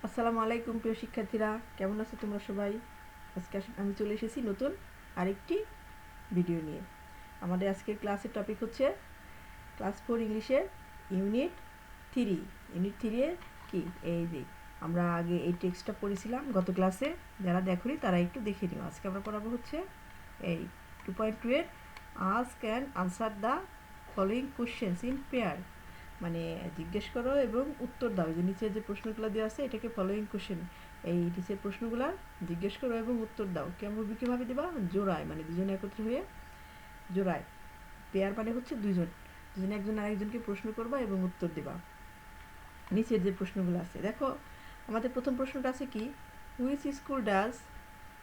আসসালামু আলাইকুম প্রিয় শিক্ষার্থীরা, কেমন আছো তোমরা সবাই? আজকে আমি চলে এসেছি নতুন আরেকটি ভিডিও নিয়ে। আমাদের আজকের ক্লাসের টপিক হচ্ছে ক্লাস 4 ইংলিশের ইউনিট 3। ইউনিট 3 এর কি এই যে আমরা আগে এই টেক্সটটা পড়েছিলাম গত ক্লাসে। যারা দেখোনি তারা একটু দেখে নিও। আজকে আমরা পড়াবো হচ্ছে এই 2.2 এর ask and answer the following questions in pair. মানে জিজ্ঞেস করো এবং উত্তর দাও। যে নিচে যে প্রশ্নগুলো দেওয়া আছে এটাকে ফলোয়িং কোশ্চেন। এই নিচের প্রশ্নগুলো জিজ্ঞেস করো এবং উত্তর দাও। কেমন কীভাবে দেবা? জোড়ায়, মানে দুজনে একত্রে হয়ে জোড়ায়। পেয়ার মানে হচ্ছে দুজন, দুজনে একজন আরেকজনকে প্রশ্ন করবা এবং উত্তর দেবা। নিচের যে প্রশ্নগুলো আছে দেখো, আমাদের প্রথম প্রশ্নটা আছে কি, which school does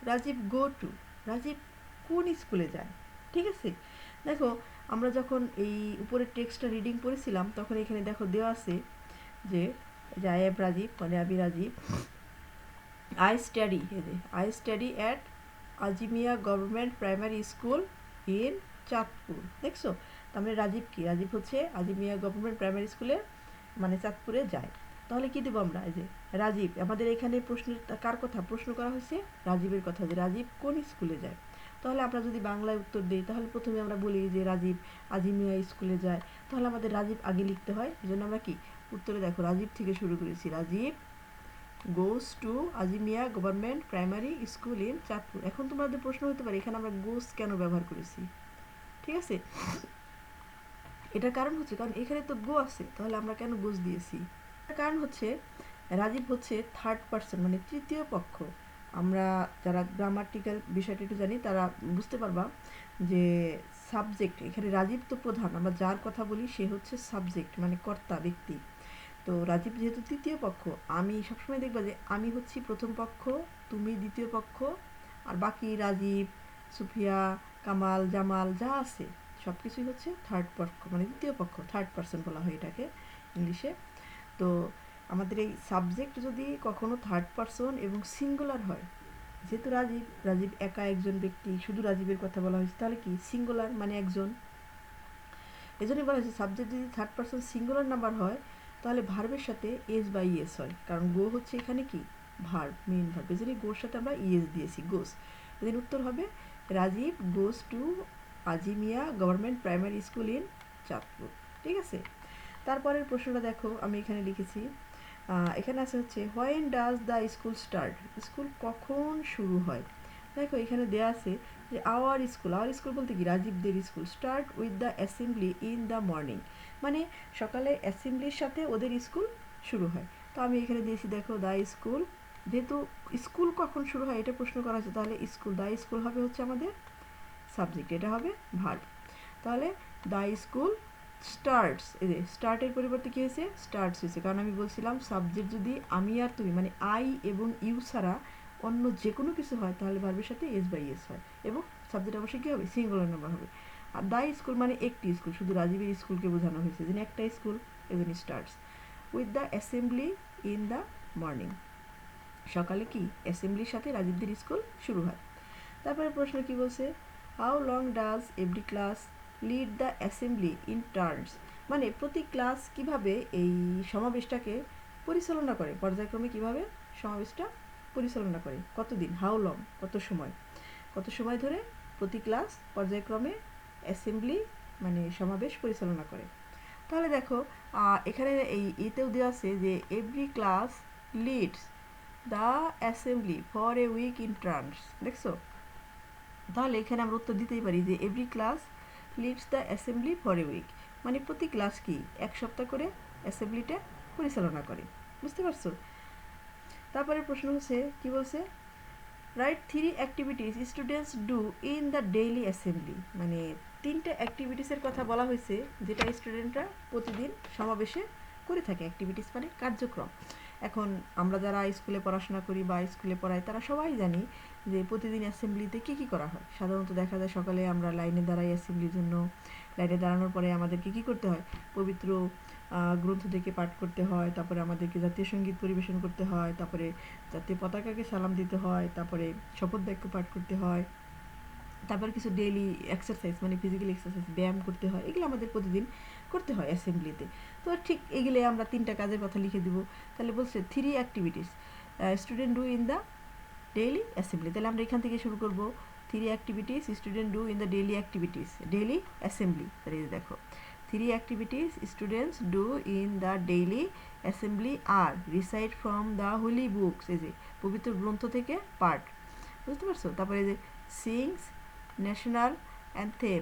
Rajiv go to? Rajiv কোন স্কুলে যায়? ঠিক আছে, দেখো আমরা যখন এই উপরের টেক্সটটা রিডিং পড়েছিলাম তখন এখানে দেখো দেওয়া আছে যে জায়েব রাজীব, মানে আমি Rajib, I study at Azimia government primary school in Chandpur. দেখছো, তার মানে রাজীব কি? রাজীব হচ্ছে আজিমিয়া গভর্নমেন্ট প্রাইমারি স্কুলে মানে চাঁদপুরে যায়। তাহলে কি দেবো আমরা? এই যে রাজীব, আমাদের এখানে প্রশ্নের কার কথা প্রশ্ন করা হয়েছে? রাজীবের কথা, যে রাজীব কোন স্কুলে যায়। তাহলে আমরা যদি বাংলায় উত্তর দিই তাহলে প্রথমে আমরা বলি যে রাজীব আজিমিয়া স্কুলে যায়, তাহলে আমাদের রাজীব আগে লিখতে হয়। এই জন্য আমরা কি উত্তরে দেখো রাজীব থেকে শুরু করেছি, Rajib goes to Azimia government primary school in Chandpur. এখন তোমাদের প্রশ্ন হতে পারে এখানে আমরা গোস কেন ব্যবহার করেছি। ঠিক আছে, এটার কারণ হচ্ছে কারণ এখানে তো গো আছে, তাহলে আমরা কেন গোস দিয়েছি? কারণ হচ্ছে রাজীব হচ্ছে থার্ড পারসন, মানে তৃতীয় পক্ষ। আমরা যারা গ্রামাটিক্যাল বিষয়টা একটু জানি তারা বুঝতে পারবা যে সাবজেক্ট, এখানে রাজীব তো প্রধান, আমরা যার কথা বলি সে হচ্ছে সাবজেক্ট, মানে কর্তা ব্যক্তি। তো রাজীব যেহেতু তৃতীয় পক্ষ, আমি সবসময় দেখবা যে আমি হচ্ছি প্রথম পক্ষ, তুমি দ্বিতীয় পক্ষ, আর বাকি রাজীব, সুফিয়া, কামাল, জামাল যা আছে সব কিছুই হচ্ছে থার্ড পক্ষ, মানে দ্বিতীয় পক্ষ, থার্ড পারসন বলা হয় এটাকে ইংলিশে। তো আমাদের এই সাবজেক্ট যদি কখনো থার্ড পারসন এবং সিঙ্গুলার হয়, যেহেতু রাজীব রাজীব একা একজন ব্যক্তি, শুধু রাজীবের কথা বলা হয়েছে, তাহলে কি সিঙ্গুলার মানে একজন। এজন্য বলা হয়েছে সাবজেক্ট যদি থার্ড পারসন সিঙ্গুলার নাম্বার হয় তাহলে ভার্বের সাথে এস বা ইএস হয়, কারণ গো হচ্ছে এখানে কি ভার্ব, মেইন ভার্ব। এজন্য গোর সাথে আমরা ইএস দিয়েছি, গোস। এদের উত্তর হবে Rajib goes to Azimia government primary school in Chandpur. ঠিক আছে, তারপরের প্রশ্নটা দেখো আমি এখানে লিখেছি, এখানে আছে হচ্ছে when does the school start? School কখন শুরু হয়? দেখো এখানে দেয়া আছে যে আওয়ার স্কুল বলতে কি রাজীবদের school, start with the assembly in the morning, মানে সকালে অ্যাসেম্বলির সাথে ওদের স্কুল শুরু হয়। তো আমি এখানে দিয়েছি দেখো দ্য স্কুল, যেহেতু স্কুল কখন শুরু হয় এটা প্রশ্ন করা হয়েছে, তাহলে স্কুল, দ্য স্কুল হবে হচ্ছে আমাদের সাবজেক্ট, এটা হবে ভার্ব। তাহলে দ্য স্কুল স্টার্টস, এই যে স্টার্টের পরিবর্তে কী হয়েছে? স্টার্টস হয়েছে, কারণ আমি বলছিলাম সাবজেক্ট যদি আমি আর তুমি মানে আই এবং ইউ ছাড়া অন্য যে কোনো কিছু হয় তাহলে ভার্বের সাথে এস বাই এস হয়, এবং সাবজেক্ট অবশ্যই কী হবে? সিঙ্গুলার নাম্বার হবে। আর দ্য স্কুল মানে একটি স্কুল, শুধু রাজীবের স্কুলকে বোঝানো হয়েছে, যেন একটা স্কুল, এজন্য starts with the assembly in the morning. সকালে কি অ্যাসেম্বলির সাথে রাজীবদের স্কুল শুরু হয়। তারপরে প্রশ্ন কি বলছে, how long does every class lead the assembly in turns? মানে প্রতি ক্লাস কিভাবে এই সমাবেশটাকে পরিচালনা করে, পর্যায়ক্রমে কিভাবে সমাবেশটা পরিচালনা করে, কতদিন, হাউ লং কত সময়, কত সময় ধরে প্রতি ক্লাস পর্যায়ক্রমে অ্যাসেম্বলি মানে সমাবেশ পরিচালনা করে। তাহলে দেখো এখানে এই এতেও দেওয়া আছে যে every class leads the assembly for a week in turns. দেখছো, তাহলে এখানে আমরা উত্তর দিতেই পারি যে every class leads the assembly for a week, মানে প্রতি ক্লাস কি এক সপ্তাহ করে অ্যাসেম্বলিটা পরিচালনা করে। বুঝতে পারছো? তারপরে প্রশ্ন হচ্ছে কি বলছে, right 3 activities students do in the daily assembly, মানে 3টে অ্যাক্টিভিটিসের কথা বলা হয়েছে যেটা স্টুডেন্টরা প্রতিদিন সমাবেশে করে থাকে। অ্যাক্টিভিটিস মানে কার্যক্রম। এখন আমরা যারা স্কুলে পড়াশোনা করি বা স্কুলে পড়াই তারা সবাই জানি যে প্রতিদিন অ্যাসেম্বলিতে কী কী করা হয়। সাধারণত দেখা যায় সকালে আমরা লাইনে দাঁড়াই অ্যাসেম্বলির জন্য, লাইনে দাঁড়ানোর পরে আমাদেরকে কী করতে হয়? পবিত্র গ্রন্থ থেকে পাঠ করতে হয়, তারপরে আমাদেরকে জাতীয় সঙ্গীত পরিবেশন করতে হয়, তারপরে জাতীয় পতাকাকে সালাম দিতে হয়, তারপরে শপথ বাক্য পাঠ করতে হয়, তারপর কিছু ডেইলি এক্সারসাইজ মানে ফিজিক্যাল এক্সারসাইজ ব্যায়াম করতে হয়, এগুলো আমাদের প্রতিদিন করতে হয় অ্যাসেম্বলিতে। তো তো ঠিক এগুলো আমরা 3টা কাজের কথা লিখে দিব। তাহলে বলছে 3 activities student do in the daily assembly. তাহলে আমরা এখান থেকে শুরু করব। 3 activities student do in the daily activities, daily assembly. তাহলে দেখো 3 activities students do in the daily assembly আর recite from the holy books, এই যে পবিত্র গ্রন্থ থেকে পাঠ, বুঝতে পারছো? তারপরে যে সিংস ন্যাশনাল অ্যান্থেম,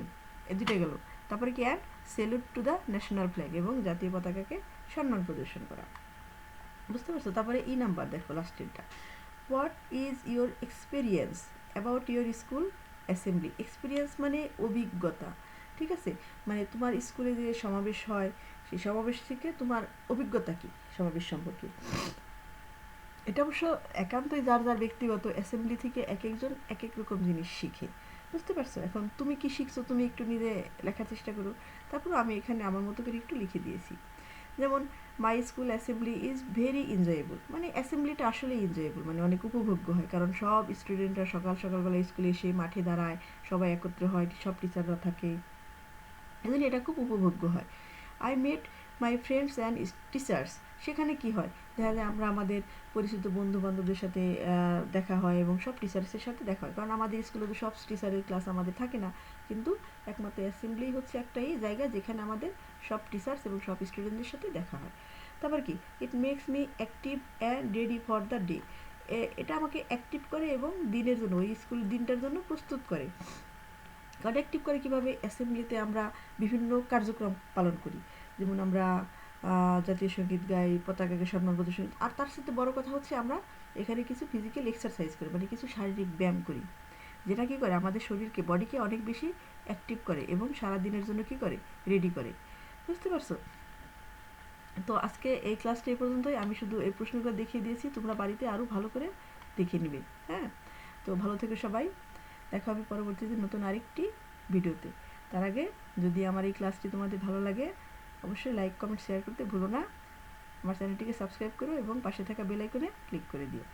এই দুটো গেল। তারপরে কি and salute to the national flag, এবং জাতীয় পতাকাকে সম্মান প্রদর্শন করা, বুঝতে পারছো? তারপরে ই নাম্বার দেখো লাস্টেরটা, what is your experience about your school assembly. Experience মানে অভিজ্ঞতা, ঠিক আছে? মানে তোমার স্কুলে যে সমাবেশ হয় সেই সমাবেশ থেকে তোমার অভিজ্ঞতা কী সমাবেশ সম্পর্কে। এটা অবশ্য একান্তই যার যার ব্যক্তিগত, অ্যাসেম্বলি থেকে এক একজন এক এক রকম জিনিস শিখে, বুঝতে পারছো? এখন তুমি কি শিখছো তুমি একটু নিজে লেখার চেষ্টা করো। তারপর আমি এখানে আমার মতো করে একটু লিখে দিয়েছি। যেমন my school assembly is very enjoyable, মানে অ্যাসেম্বলিটা আসলেই এনজয়েবল, মানে অনেক উপভোগ্য হয়, কারণ সব স্টুডেন্টরা সকালবেলা স্কুলে এসে মাঠে দাঁড়ায়, সবাই একত্র হয়, সব টিচাররা থাকে, এজন্য এটা খুব উপভোগ্য হয়। I met my friends and teachers, সেখানে কি হয়, দেখা যায় আমরা আমাদের পরিচিত বন্ধু বান্ধবদের সাথে দেখা হয় এবং সব টিচার্সের সাথে দেখা হয়, কারণ আমাদের স্কুলে তো সব টিচারের ক্লাস আমাদের থাকে না, কিন্তু একমাত্র অ্যাসেম্বলি হচ্ছে একটাই জায়গা যেখানে আমাদের সব টিচার্স এবং সব স্টুডেন্টদের সাথে দেখা হয়। তারপর কি, it makes me active and ready for the day, এটা আমাকে অ্যাক্টিভ করে এবং দিনের জন্য, ওই স্কুল দিনটার জন্য প্রস্তুত করে। কারণ অ্যাক্টিভ করে কীভাবে, অ্যাসেম্বলিতে আমরা বিভিন্ন কার্যক্রম পালন করি, যেমন আমরা জাতীয় সঙ্গীত গাই, পতাকাকে সম্মান প্রদর্শন, আর তার সাথে বড় কথা হচ্ছে আমরা এখানে কিছু ফিজিক্যাল এক্সারসাইজ করি, মানে কিছু শারীরিক ব্যায়াম করি, যেটা কী করে আমাদের শরীরকে, বডিকে অনেক বেশি অ্যাক্টিভ করে এবং সারা দিনের জন্য কী করে, রেডি করে, বুঝতে পারছো? তো আজকে এই ক্লাসটা এই পর্যন্তই। আমি শুধু এই প্রশ্নগুলো দেখিয়ে দিয়েছি, তোমরা বাড়িতে আরও ভালো করে দেখে নিবে। হ্যাঁ, তো ভালো থেকো সবাই, দেখা হবে পরবর্তীতে নতুন আরেকটি ভিডিওতে। তার আগে যদি আমার এই ক্লাসটি তোমাদের ভালো লাগে অবশ্যই লাইক কমেন্ট শেয়ার করতে ভুলো না। আমার চ্যানেলটিকে সাবস্ক্রাইব করো এবং পাশে থাকা বেল আইকনে ক্লিক করে দিও।